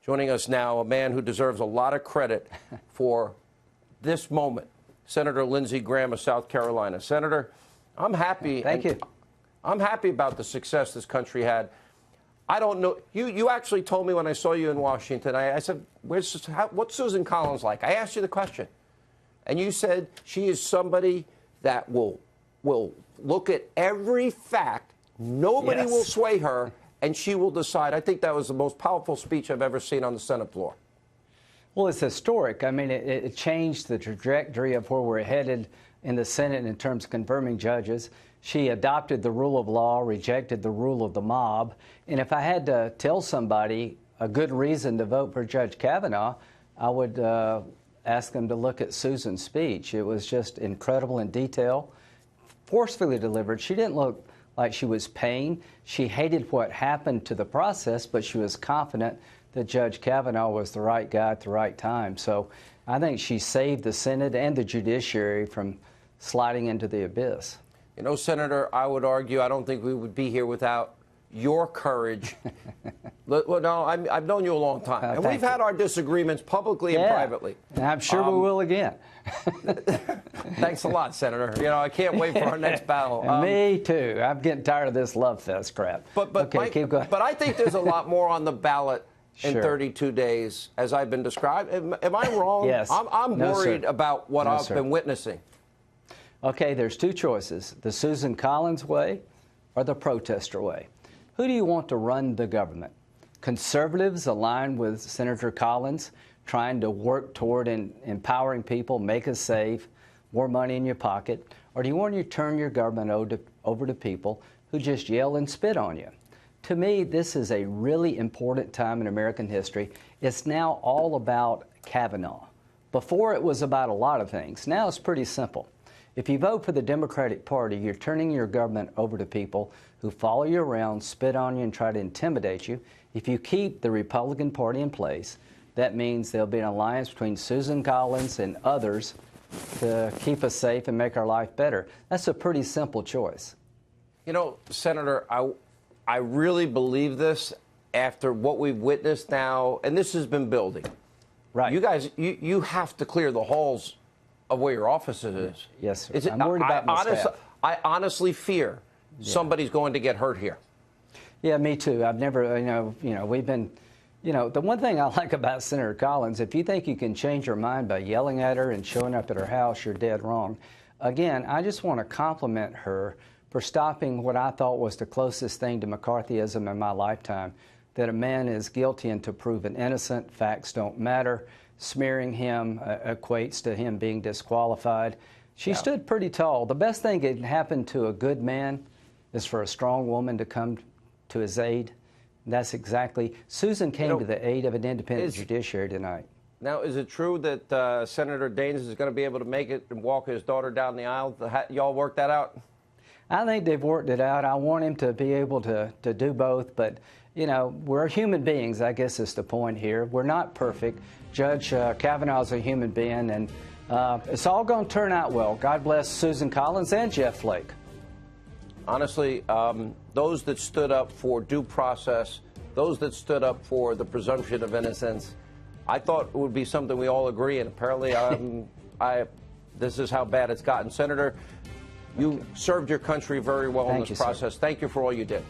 Joining us now, a man who deserves a lot of credit for this moment, Senator Lindsey Graham of South Carolina. Senator, I'm happy. Thank you. I'm happy about the success this country had. I don't know. You actually told me when I saw you in Washington, I said, what's Susan Collins like? I asked you the question. And you said she is somebody that will look at every fact. Nobody will sway her, and she will decide. I think that was the most powerful speech I've ever seen on the Senate floor. Well, it's historic. I mean, it changed the trajectory of where we're headed in the Senate in terms of confirming judges. She adopted the rule of law, rejected the rule of the mob. And if I had to tell somebody a good reason to vote for Judge Kavanaugh, I would ask them to look at Susan's speech. It was just incredible in detail, forcefully delivered. She didn't look like she was pained. She hated what happened to the process, but she was confident that Judge Kavanaugh was the right guy at the right time. So I think she saved the Senate and the judiciary from sliding into the abyss. You know, Senator, I would argue I don't think we would be here without your courage. Well, no, I've known you a long time, and we've had our disagreements publicly and privately. And I'm sure we will again. Thanks a lot, Senator. You know, I can't wait for our next battle. Me too. I'm getting tired of this love fest crap. But okay, keep going. But I think there's a lot more on the ballot in 32 days, as I've been described. Am I wrong? Yes. I'm worried about what I've been witnessing. Okay, there's two choices, the Susan Collins way or the protester way. Who do you want to run the government? Conservatives aligned with Senator Collins, trying to work toward empowering people, make us safe, more money in your pocket? Or do you want to turn your government over to people who just yell and spit on you? To me, this is a really important time in American history. It's now all about Kavanaugh. Before it was about a lot of things. Now it's pretty simple. If you vote for the Democratic Party, you're turning your government over to people who follow you around, spit on you, and try to intimidate you. If you keep the Republican Party in place, that means there'll be an alliance between Susan Collins and others to keep us safe and make our life better. That's a pretty simple choice. You know, Senator, I really believe this after what we've witnessed now, and this has been building. Right. You guys, you have to clear the halls of where your office is. Yes, sir. I'm worried about my staff. I honestly fear somebody's going to get hurt here. Yeah, me too. I've never, we've been, the one thing I like about Senator Collins, if you think you can change her mind by yelling at her and showing up at her house, you're dead wrong. Again, I just want to compliment her for stopping what I thought was the closest thing to McCarthyism in my lifetime, that a man is guilty until proven innocent, facts don't matter. Smearing him equates to him being disqualified. She stood pretty tall. The best thing that can happen to a good man is for a strong woman to come to his aid. And that's exactly. Susan came to the aid of an independent judiciary tonight. Now, is it true that Senator Daines is going to be able to make it and walk his daughter down the aisle? Y'all work that out? I think they've worked it out. I want him to be able to do both, but we're human beings, I guess is the point here. We're not perfect. Judge Kavanaugh's a human being, and it's all going to turn out well. God bless Susan Collins and Jeff Flake. Honestly, those that stood up for due process, those that stood up for the presumption of innocence, I thought it would be something we all agree, and apparently this is how bad it's gotten. Senator, you served your country very well in this process. Thank you for all you did.